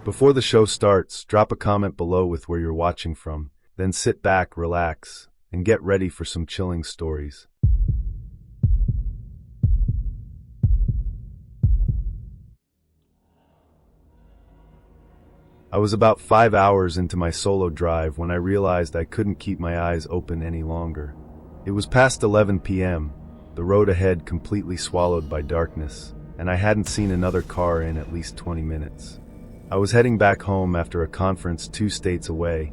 Before the show starts, drop a comment below with where you're watching from, then sit back, relax, and get ready for some chilling stories. I was about 5 hours into my solo drive when I realized I couldn't keep my eyes open any longer. It was past 11 p.m., the road ahead completely swallowed by darkness, and I hadn't seen another car in at least 20 minutes. I was heading back home after a conference 2 states away,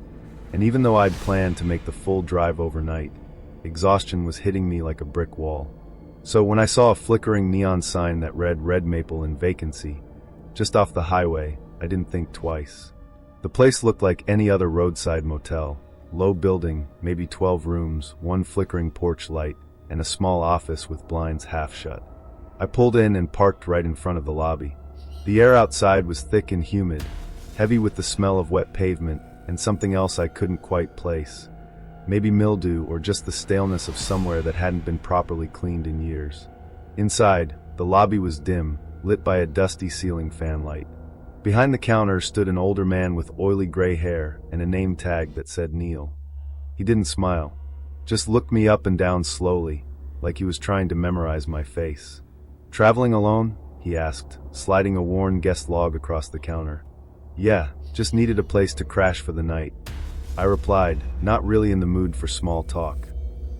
and even though I'd planned to make the full drive overnight, exhaustion was hitting me like a brick wall. So when I saw a flickering neon sign that read Red Maple in vacancy, just off the highway, I didn't think twice. The place looked like any other roadside motel. Low building, maybe 12 rooms, 1 flickering porch light, and a small office with blinds half shut. I pulled in and parked right in front of the lobby. The air outside was thick and humid, heavy with the smell of wet pavement and something else I couldn't quite place. Maybe mildew or just the staleness of somewhere that hadn't been properly cleaned in years. Inside, the lobby was dim, lit by a dusty ceiling fan light. Behind the counter stood an older man with oily gray hair and a name tag that said Neil. He didn't smile, just looked me up and down slowly, like he was trying to memorize my face. "Traveling alone?" he asked, sliding a worn guest log across the counter. "Yeah, just needed a place to crash for the night," I replied, not really in the mood for small talk.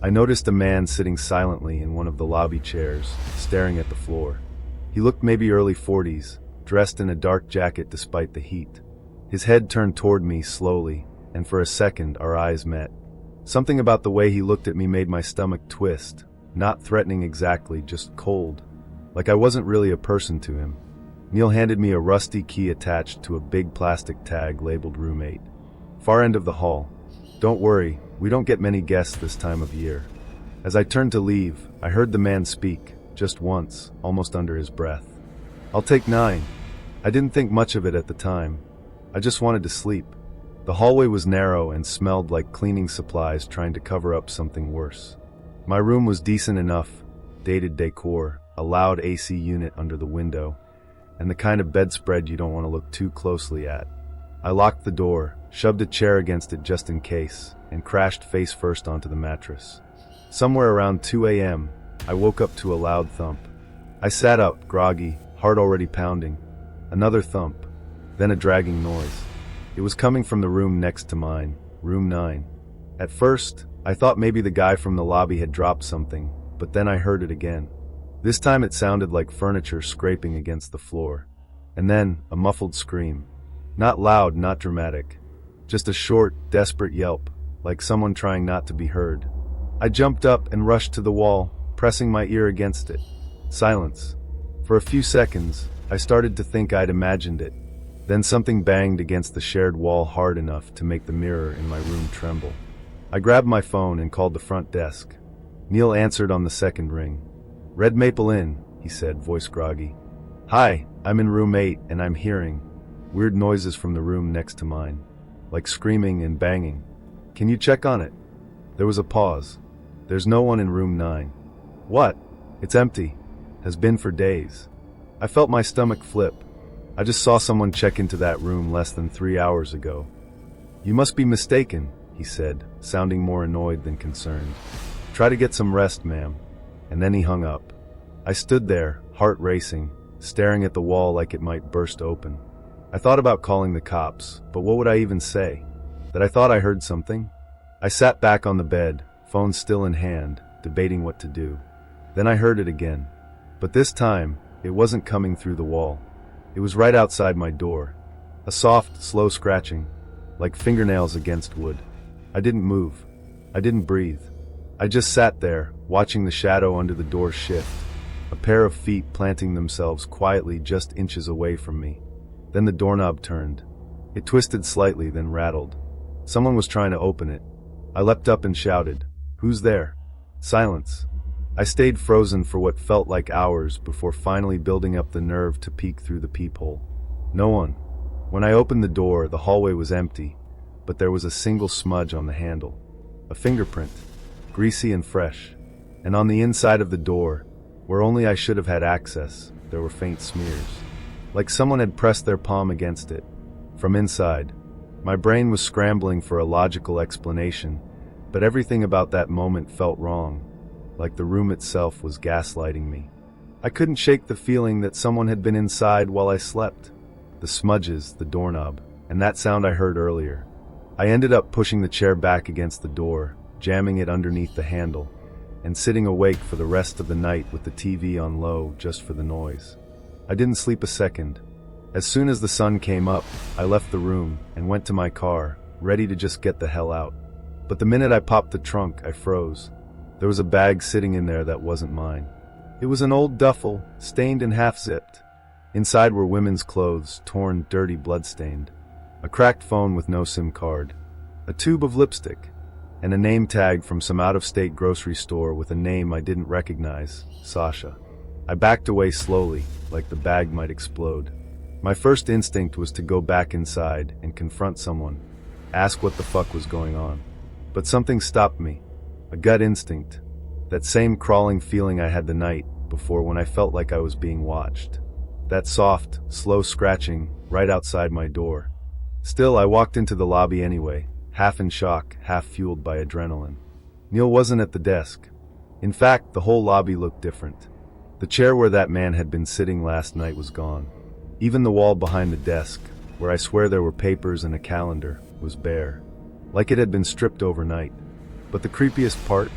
I noticed a man sitting silently in one of the lobby chairs, staring at the floor. He looked maybe early 40s, dressed in a dark jacket despite the heat. His head turned toward me slowly, and for a second our eyes met. Something about the way he looked at me made my stomach twist, not threatening exactly, just cold. Like I wasn't really a person to him. Neil handed me a rusty key attached to a big plastic tag labeled Room 8. Far end of the hall. "Don't worry, we don't get many guests this time of year." As I turned to leave, I heard the man speak, just once, almost under his breath. "I'll take 9. I didn't think much of it at the time. I just wanted to sleep. The hallway was narrow and smelled like cleaning supplies trying to cover up something worse. My room was decent enough, dated decor, a loud AC unit under the window, and the kind of bedspread you don't want to look too closely at. I locked the door, shoved a chair against it just in case, and crashed face first onto the mattress. Somewhere around 2 a.m., I woke up to a loud thump. I sat up, groggy, heart already pounding. Another thump, then a dragging noise. It was coming from the room next to mine, Room 9. At first, I thought maybe the guy from the lobby had dropped something, but then I heard it again. This time it sounded like furniture scraping against the floor. And then, a muffled scream. Not loud, not dramatic. Just a short, desperate yelp, like someone trying not to be heard. I jumped up and rushed to the wall, pressing my ear against it. Silence. For a few seconds, I started to think I'd imagined it. Then something banged against the shared wall hard enough to make the mirror in my room tremble. I grabbed my phone and called the front desk. Neil answered on the second ring. "Red Maple Inn," he said, voice groggy. "Hi, I'm in Room 8 and I'm hearing weird noises from the room next to mine, like screaming and banging. Can you check on it?" There was a pause. "There's no one in Room 9. "What? It's empty. Has been for days." I felt my stomach flip. I just saw someone check into that room less than 3 hours ago. "You must be mistaken," he said, sounding more annoyed than concerned. "Try to get some rest, ma'am." And then he hung up. I stood there, heart racing, staring at the wall like it might burst open. I thought about calling the cops, but what would I even say? That I thought I heard something? I sat back on the bed, phone still in hand, debating what to do. Then I heard it again. But this time, it wasn't coming through the wall. It was right outside my door. A soft, slow scratching, like fingernails against wood. I didn't move. I didn't breathe. I just sat there, watching the shadow under the door shift, a pair of feet planting themselves quietly just inches away from me. Then the doorknob turned. It twisted slightly, then rattled. Someone was trying to open it. I leapt up and shouted, "Who's there?" Silence. I stayed frozen for what felt like hours before finally building up the nerve to peek through the peephole. No one. When I opened the door, the hallway was empty, but there was a single smudge on the handle. A fingerprint, greasy and fresh. And on the inside of the door, where only I should have had access, there were faint smears. Like someone had pressed their palm against it. from inside. My brain was scrambling for a logical explanation, but everything about that moment felt wrong, like the room itself was gaslighting me. I couldn't shake the feeling that someone had been inside while I slept. The smudges, the doorknob, and that sound I heard earlier. I ended up pushing the chair back against the door, jamming it underneath the handle, and sitting awake for the rest of the night with the TV on low just for the noise. I didn't sleep a second. As soon as the sun came up, I left the room and went to my car, ready to just get the hell out. But the minute I popped the trunk, I froze. There was a bag sitting in there that wasn't mine. It was an old duffel, stained and half-zipped. Inside were women's clothes, torn, dirty, blood-stained. A cracked phone with no SIM card. A tube of lipstick. And a name tag from some out-of-state grocery store with a name I didn't recognize, Sasha. I backed away slowly, like the bag might explode. My first instinct was to go back inside and confront someone, ask what the fuck was going on. But something stopped me. A gut instinct. That same crawling feeling I had the night before when I felt like I was being watched. That soft, slow scratching right outside my door. Still, I walked into the lobby anyway, half in shock, half fueled by adrenaline. Neil wasn't at the desk. In fact, the whole lobby looked different. The chair where that man had been sitting last night was gone. Even the wall behind the desk, where I swear there were papers and a calendar, was bare. Like it had been stripped overnight. But the creepiest part?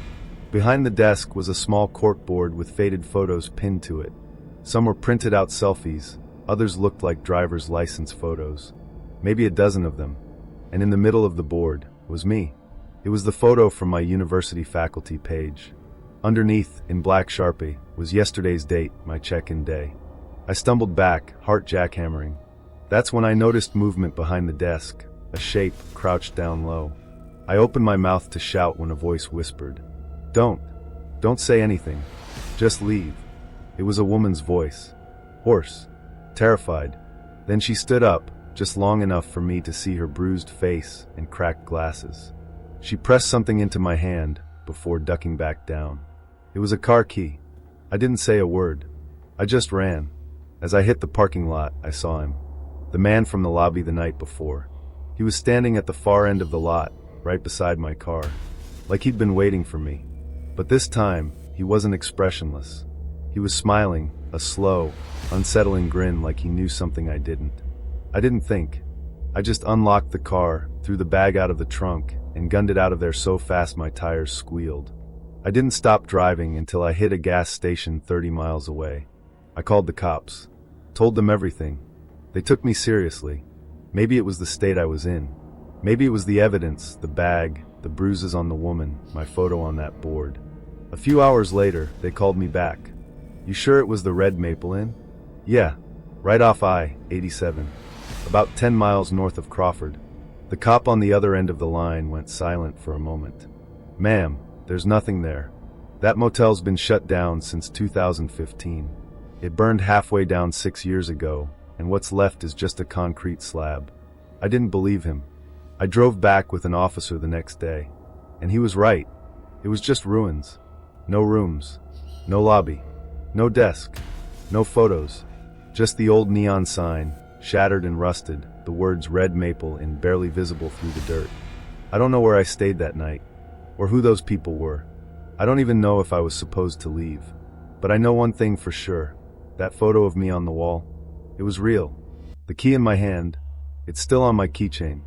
Behind the desk was a small corkboard with faded photos pinned to it. Some were printed out selfies, others looked like driver's license photos. Maybe a dozen of them. And in the middle of the board was me. It was the photo from my university faculty page. Underneath, in black Sharpie, was yesterday's date, my check-in day. I stumbled back, heart jackhammering. That's when I noticed movement behind the desk, a shape crouched down low. I opened my mouth to shout when a voice whispered, Don't say anything. Just leave." It was a woman's voice. Hoarse. Terrified. Then she stood up, just long enough for me to see her bruised face and cracked glasses. She pressed something into my hand before ducking back down. It was a car key. I didn't say a word. I just ran. As I hit the parking lot, I saw him. The man from the lobby the night before. He was standing at the far end of the lot, right beside my car, like he'd been waiting for me. But this time, he wasn't expressionless. He was smiling, a slow, unsettling grin like he knew something I didn't. I didn't think. I just unlocked the car, threw the bag out of the trunk, and gunned it out of there so fast my tires squealed. I didn't stop driving until I hit a gas station 30 miles away. I called the cops. Told them everything. They took me seriously. Maybe it was the state I was in. Maybe it was the evidence, the bag, the bruises on the woman, my photo on that board. A few hours later, they called me back. "You sure it was the Red Maple Inn?" "Yeah, right off I-87, about 10 miles north of Crawford." The cop on the other end of the line went silent for a moment. "Ma'am, there's nothing there. That motel's been shut down since 2015. It burned halfway down 6 years ago, and what's left is just a concrete slab." I didn't believe him. I drove back with an officer the next day, and he was right. It was just ruins. No rooms, no lobby, no desk, no photos, just the old neon sign, shattered and rusted, the words Red Maple in barely visible through the dirt. I don't know where I stayed that night, or who those people were. I don't even know if I was supposed to leave. But I know one thing for sure. That photo of me on the wall, it was real. The key in my hand, it's still on my keychain.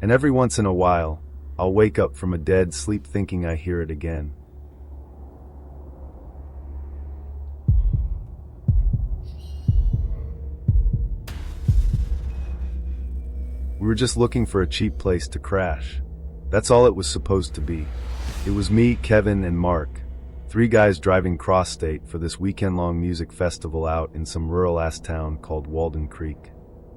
And every once in a while, I'll wake up from a dead sleep thinking I hear it again. We were just looking for a cheap place to crash. That's all it was supposed to be. It was me, Kevin, and Mark, 3 guys driving cross-state for this weekend-long music festival out in some rural-ass town called Walden Creek.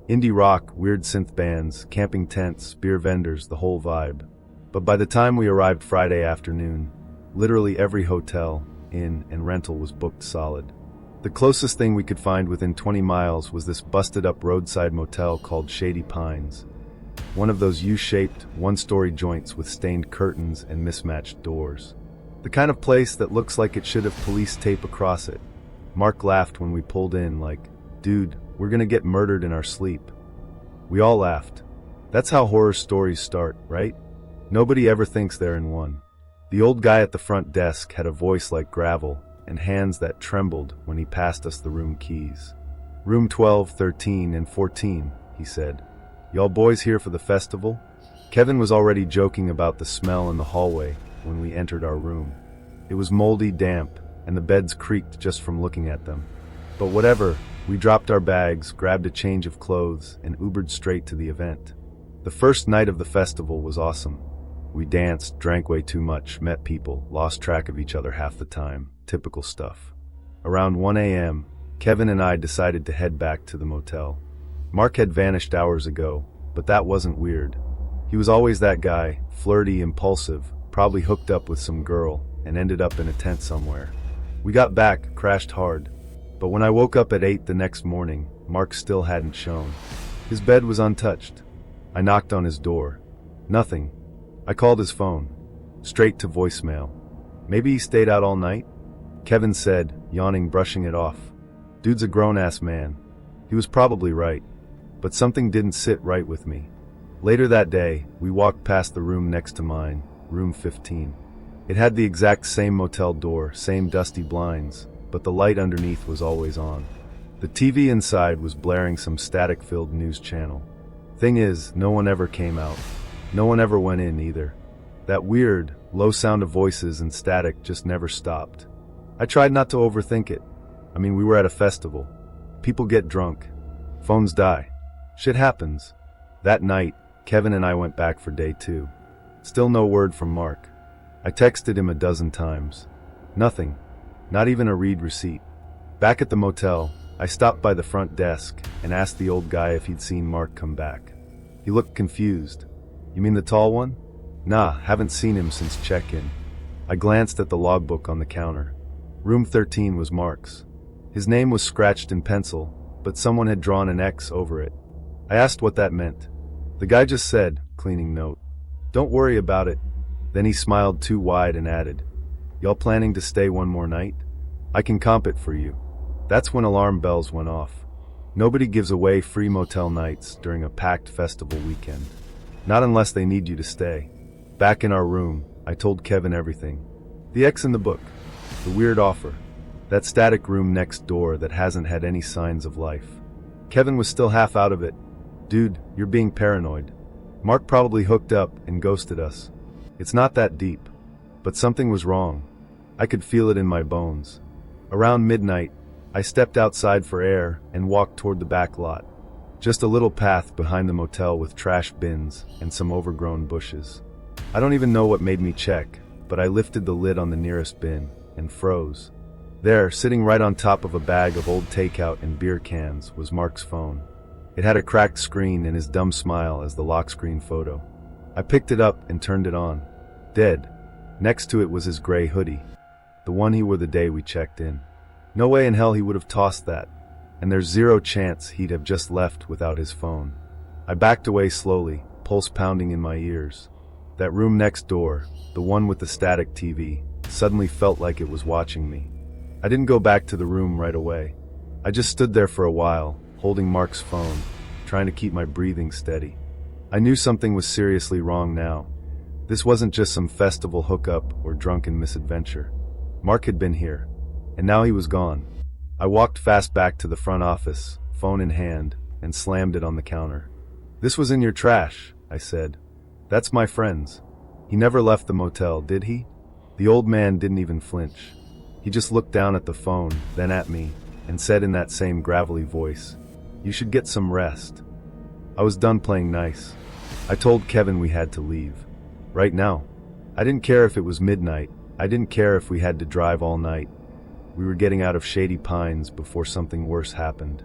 Indie rock, weird synth bands, camping tents, beer vendors, the whole vibe. But by the time we arrived Friday afternoon, literally every hotel, inn, and rental was booked solid. The closest thing we could find within 20 miles was this busted-up roadside motel called Shady Pines. One of those U-shaped, one-story joints with stained curtains and mismatched doors. The kind of place that looks like it should have police tape across it. Mark laughed when we pulled in like, "Dude, we're gonna get murdered in our sleep." We all laughed. That's how horror stories start, right? Nobody ever thinks they're in one. The old guy at the front desk had a voice like gravel and hands that trembled when he passed us the room keys. "Room 12, 13, and 14, he said. "Y'all boys here for the festival?" Kevin was already joking about the smell in the hallway when we entered our room. It was moldy, damp, and the beds creaked just from looking at them. But whatever, we dropped our bags, grabbed a change of clothes, and Ubered straight to the event. The first night of the festival was awesome. We danced, drank way too much, met people, lost track of each other half the time. Typical stuff. Around 1 a.m., Kevin and I decided to head back to the motel. Mark had vanished hours ago, but that wasn't weird. He was always that guy, flirty, impulsive, probably hooked up with some girl, and ended up in a tent somewhere. We got back, crashed hard. But when I woke up at 8 the next morning, Mark still hadn't shown. His bed was untouched. I knocked on his door. Nothing. I called his phone. Straight to voicemail. Maybe he stayed out all night? Kevin said, yawning, brushing it off. Dude's a grown-ass man. He was probably right. But something didn't sit right with me. Later that day, we walked past the room next to mine, room 15. It had the exact same motel door, same dusty blinds, but the light underneath was always on. The TV inside was blaring some static-filled news channel. Thing is, no one ever came out. No one ever went in either. That weird, low sound of voices and static just never stopped. I tried not to overthink it. I mean, we were at a festival. People get drunk. Phones die. Shit happens. That night, Kevin and I went back for day 2. Still no word from Mark. I texted him a dozen times. Nothing. Not even a read receipt. Back at the motel, I stopped by the front desk and asked the old guy if he'd seen Mark come back. He looked confused. "You mean the tall one?" "Nah, haven't seen him since check-in." I glanced at the logbook on the counter. Room 13 was Mark's. His name was scratched in pencil, but someone had drawn an X over it. I asked what that meant. The guy just said, cleaning note, "Don't worry about it." Then he smiled too wide and added, "Y'all planning to stay one more night? I can comp it for you." That's when alarm bells went off. Nobody gives away free motel nights during a packed festival weekend. Not unless they need you to stay. Back in our room, I told Kevin everything. The X in the book. The weird offer. That static room next door that hasn't had any signs of life. Kevin was still half out of it. "Dude, you're being paranoid. Mark probably hooked up and ghosted us. It's not that deep." But something was wrong. I could feel it in my bones. Around midnight, I stepped outside for air and walked toward the back lot. Just a little path behind the motel with trash bins and some overgrown bushes. I don't even know what made me check, but I lifted the lid on the nearest bin and froze. There, sitting right on top of a bag of old takeout and beer cans, was Mark's phone. It had a cracked screen and his dumb smile as the lock screen photo. I picked it up and turned it on. Dead. Next to it was his gray hoodie. The one he wore the day we checked in. No way in hell he would have tossed that. And there's zero chance he'd have just left without his phone. I backed away slowly, pulse pounding in my ears. That room next door, the one with the static TV, suddenly felt like it was watching me. I didn't go back to the room right away. I just stood there for a while, holding Mark's phone, trying to keep my breathing steady. I knew something was seriously wrong now. This wasn't just some festival hookup or drunken misadventure. Mark had been here, and now he was gone. I walked fast back to the front office, phone in hand, and slammed it on the counter. "This was in your trash," I said. "That's my friend's. He never left the motel, did he?" The old man didn't even flinch. He just looked down at the phone, then at me, and said in that same gravelly voice, "You should get some rest." I was done playing nice. I told Kevin we had to leave. Right now. I didn't care if it was midnight. I didn't care if we had to drive all night. We were getting out of Shady Pines before something worse happened.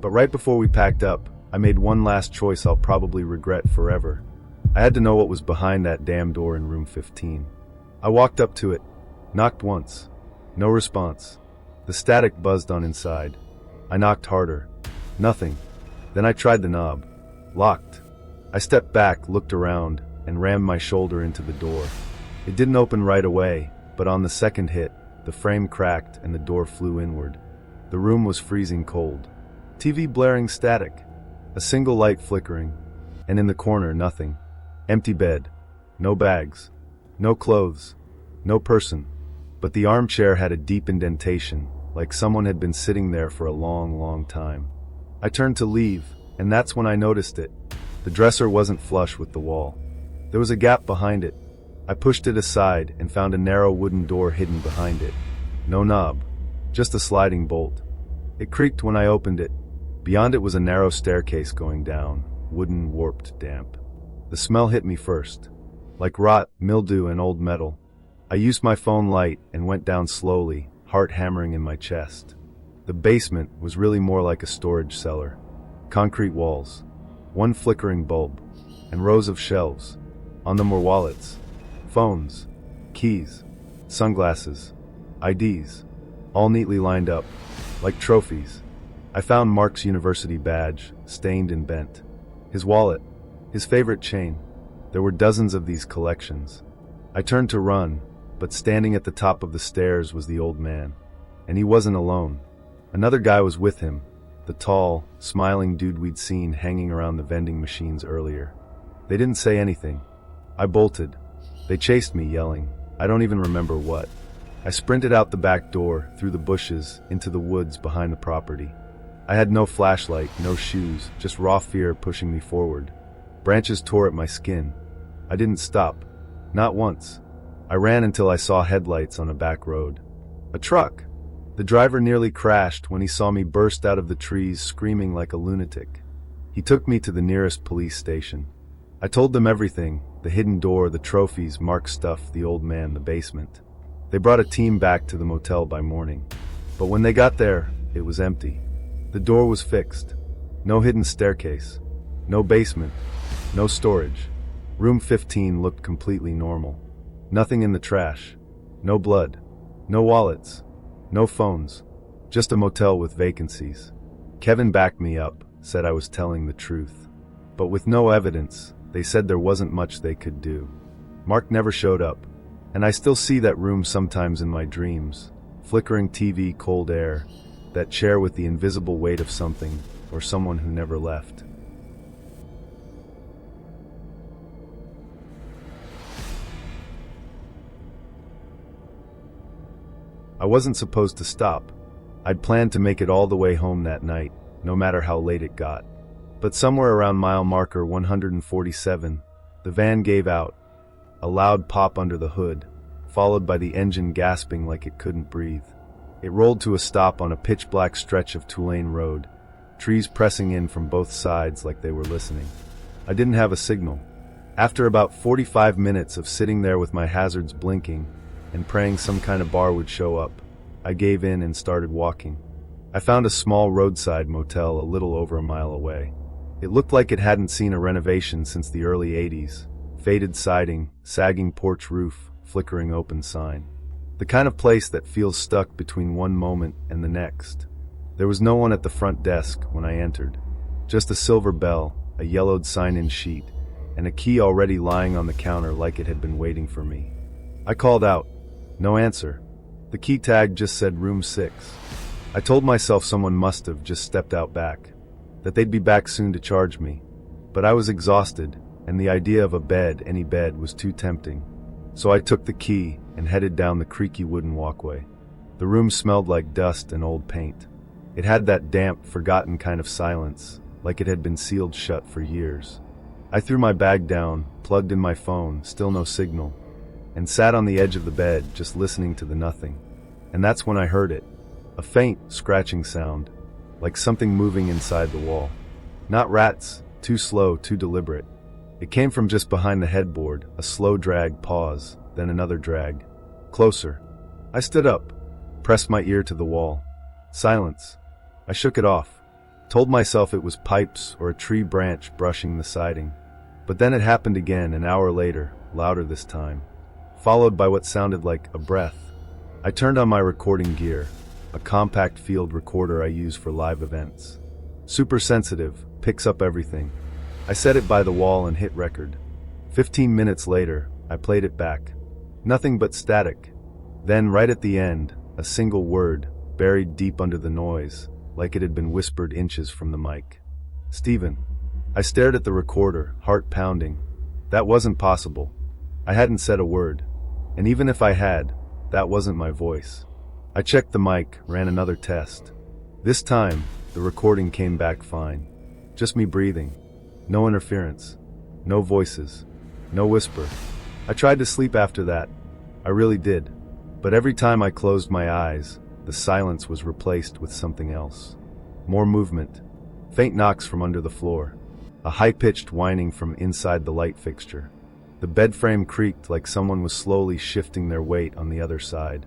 But right before we packed up, I made one last choice I'll probably regret forever. I had to know what was behind that damn door in room 15. I walked up to it, knocked once. No response. The static buzzed on inside. I knocked harder. Nothing. Then I tried the knob. Locked. I stepped back, looked around, and rammed my shoulder into the door. It didn't open right away, but on the second hit, the frame cracked and the door flew inward. The room was freezing cold. TV blaring static. A single light flickering, and in the corner nothing. Empty bed. No bags. No clothes. No person. But the armchair had a deep indentation, like someone had been sitting there for a long, long time. I turned to leave, and that's when I noticed it. The dresser wasn't flush with the wall. There was a gap behind it. I pushed it aside and found a narrow wooden door hidden behind it. No knob, just a sliding bolt. It creaked when I opened it. Beyond it was a narrow staircase going down, wooden, warped, damp. The smell hit me first, like rot, mildew, and old metal. I used my phone light and went down slowly, heart hammering in my chest. The basement was really more like a storage cellar. Concrete walls, one flickering bulb, and rows of shelves. On them were wallets, phones, keys, sunglasses, IDs, all neatly lined up, like trophies. I found Mark's university badge, stained and bent. His wallet, his favorite chain. There were dozens of these collections. I turned to run, but standing at the top of the stairs was the old man. And he wasn't alone. Another guy was with him, the tall, smiling dude we'd seen hanging around the vending machines earlier. They didn't say anything. I bolted. They chased me, yelling. I don't even remember what. I sprinted out the back door, through the bushes, into the woods behind the property. I had no flashlight, no shoes, just raw fear pushing me forward. Branches tore at my skin. I didn't stop. Not once. I ran until I saw headlights on a back road. A truck! The driver nearly crashed when he saw me burst out of the trees screaming like a lunatic. He took me to the nearest police station. I told them everything, the hidden door, the trophies, Mark's stuff, the old man, the basement. They brought a team back to the motel by morning. But when they got there, it was empty. The door was fixed. No hidden staircase. No basement. No storage. Room 15 looked completely normal. Nothing in the trash. No blood. No wallets. No phones. Just a motel with vacancies. Kevin backed me up, said I was telling the truth. But with no evidence, they said there wasn't much they could do. Mark never showed up, and I still see that room sometimes in my dreams. Flickering TV, cold air, that chair with the invisible weight of something, or someone who never left. I wasn't supposed to stop. I'd planned to make it all the way home that night, no matter how late it got. But somewhere around mile marker 147, the van gave out. A loud pop under the hood, followed by the engine gasping like it couldn't breathe. It rolled to a stop on a pitch-black stretch of two-lane road, trees pressing in from both sides like they were listening. I didn't have a signal. After about 45 minutes of sitting there with my hazards blinking and praying some kind of bar would show up, I gave in and started walking. I found a small roadside motel a little over a mile away. It looked like it hadn't seen a renovation since the early 80s. Faded siding, sagging porch roof, flickering open sign. The kind of place that feels stuck between one moment and the next. There was no one at the front desk when I entered. Just a silver bell, a yellowed sign-in sheet, and a key already lying on the counter like it had been waiting for me. I called out. No answer. The key tag just said room 6. I told myself someone must have just stepped out back, that they'd be back soon to charge me. But I was exhausted, and the idea of a bed, any bed, was too tempting. So I took the key and headed down the creaky wooden walkway. The room smelled like dust and old paint. It had that damp, forgotten kind of silence, like it had been sealed shut for years. I threw my bag down, plugged in my phone, still no signal, and sat on the edge of the bed, just listening to the nothing. And that's when I heard it. A faint, scratching sound, like something moving inside the wall. Not rats, too slow, too deliberate. It came from just behind the headboard, a slow drag, pause, then another drag. Closer. I stood up, pressed my ear to the wall. Silence. I shook it off, told myself it was pipes or a tree branch brushing the siding. But then it happened again an hour later, louder this time, followed by what sounded like a breath. I turned on my recording gear, a compact field recorder I use for live events. Super sensitive, picks up everything. I set it by the wall and hit record. 15 minutes later, I played it back. Nothing but static. Then, right at the end, a single word, buried deep under the noise, like it had been whispered inches from the mic. Steven. I stared at the recorder, heart pounding. That wasn't possible. I hadn't said a word. And even if I had, that wasn't my voice. I checked the mic, ran another test. This time, the recording came back fine. Just me breathing. No interference. No voices. No whisper. I tried to sleep after that. I really did. But every time I closed my eyes, the silence was replaced with something else. More movement. Faint knocks from under the floor. A high-pitched whining from inside the light fixture. The bed frame creaked like someone was slowly shifting their weight on the other side.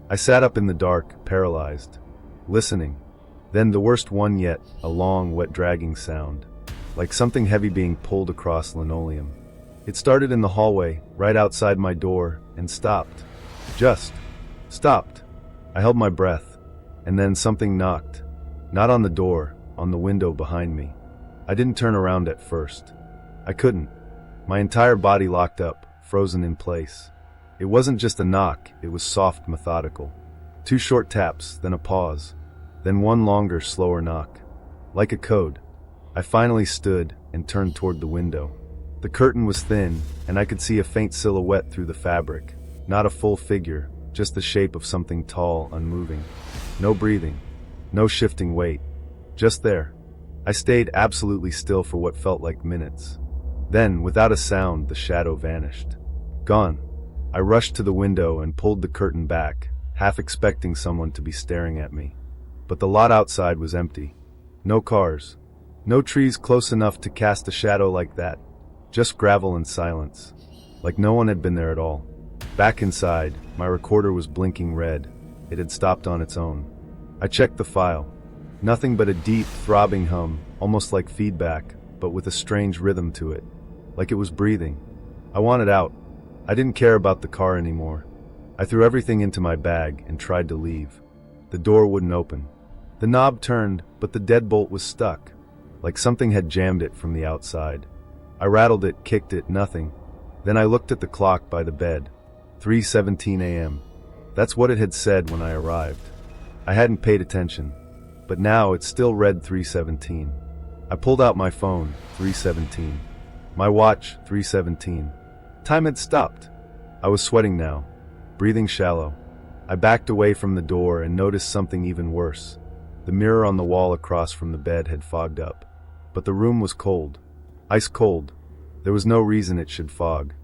I sat up in the dark, paralyzed, listening. Then the worst one yet, a long, wet dragging sound, like something heavy being pulled across linoleum. It started in the hallway, right outside my door, and stopped. Just stopped. I held my breath, and then something knocked. Not on the door, on the window behind me. I didn't turn around at first. I couldn't. My entire body locked up, frozen in place. It wasn't just a knock, it was soft, methodical. 2 short taps, then a pause. Then one longer, slower knock. Like a code. I finally stood and turned toward the window. The curtain was thin, and I could see a faint silhouette through the fabric. Not a full figure, just the shape of something tall, unmoving. No breathing. No shifting weight. Just there. I stayed absolutely still for what felt like minutes. Then, without a sound, the shadow vanished. Gone. I rushed to the window and pulled the curtain back, half expecting someone to be staring at me. But the lot outside was empty. No cars. No trees close enough to cast a shadow like that. Just gravel and silence. Like no one had been there at all. Back inside, my recorder was blinking red. It had stopped on its own. I checked the file. Nothing but a deep, throbbing hum, almost like feedback, but with a strange rhythm to it. Like it was breathing. I wanted out. I didn't care about the car anymore. I threw everything into my bag and tried to leave. The door wouldn't open. The knob turned, but the deadbolt was stuck. Like something had jammed it from the outside. I rattled it, kicked it, nothing. Then I looked at the clock by the bed. 3:17 a.m. That's what it had said when I arrived. I hadn't paid attention. But now it still read 3:17. I pulled out my phone, 3:17. My watch, 3:17. Time had stopped. I was sweating now, breathing shallow. I backed away from the door and noticed something even worse. The mirror on the wall across from the bed had fogged up. But the room was cold. Ice cold. There was no reason it should fog.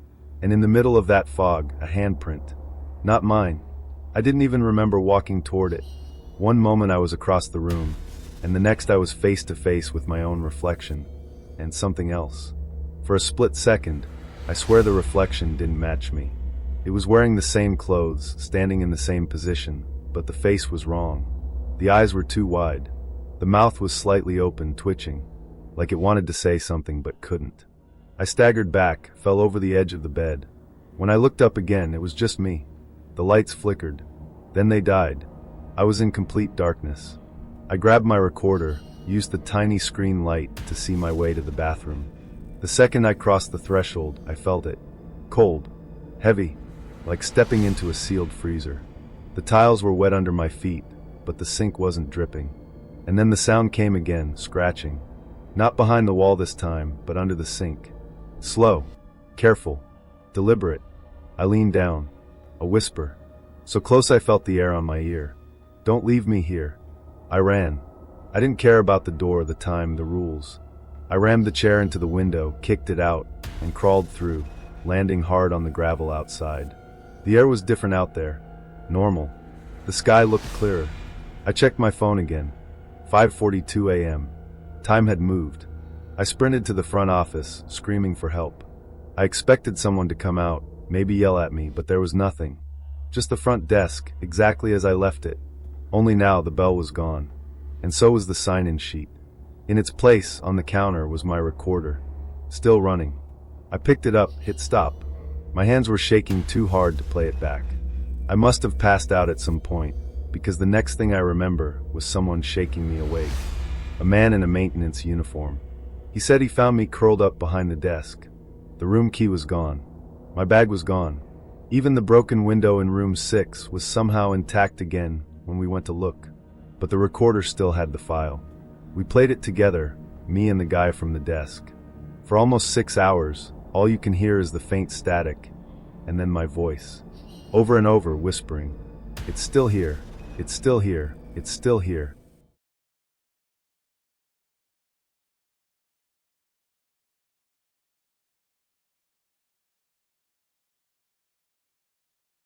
And in the middle of that fog, a handprint. Not mine. I didn't even remember walking toward it. One moment I was across the room, and the next I was face to face with my own reflection. And something else. For a split second, I swear the reflection didn't match me. It was wearing the same clothes, standing in the same position, but the face was wrong. The eyes were too wide. The mouth was slightly open, twitching, like it wanted to say something but couldn't. I staggered back, fell over the edge of the bed. When I looked up again, it was just me. The lights flickered. Then they died. I was in complete darkness. I grabbed my recorder, used the tiny screen light to see my way to the bathroom. The second I crossed the threshold, I felt it. Cold. Heavy. Like stepping into a sealed freezer. The tiles were wet under my feet, but the sink wasn't dripping. And then the sound came again, scratching. Not behind the wall this time, but under the sink. Slow. Careful. Deliberate. I leaned down. A whisper. So close I felt the air on my ear. Don't leave me here. I ran. I didn't care about the door, the time, the rules. I rammed the chair into the window, kicked it out, and crawled through, landing hard on the gravel outside. The air was different out there. Normal. The sky looked clearer. I checked my phone again. 5:42 a.m. Time had moved. I sprinted to the front office, screaming for help. I expected someone to come out, maybe yell at me, but there was nothing. Just the front desk, exactly as I left it. Only now the bell was gone. And so was the sign-in sheet. In its place, on the counter, was my recorder. Still running. I picked it up, hit stop. My hands were shaking too hard to play it back. I must have passed out at some point, because the next thing I remember was someone shaking me awake. A man in a maintenance uniform. He said he found me curled up behind the desk. The room key was gone. My bag was gone. Even the broken window in room 6 was somehow intact again when we went to look. But the recorder still had the file. We played it together, me and the guy from the desk. For almost 6 hours, all you can hear is the faint static, and then my voice, over and over whispering, "It's still here, it's still here, it's still here."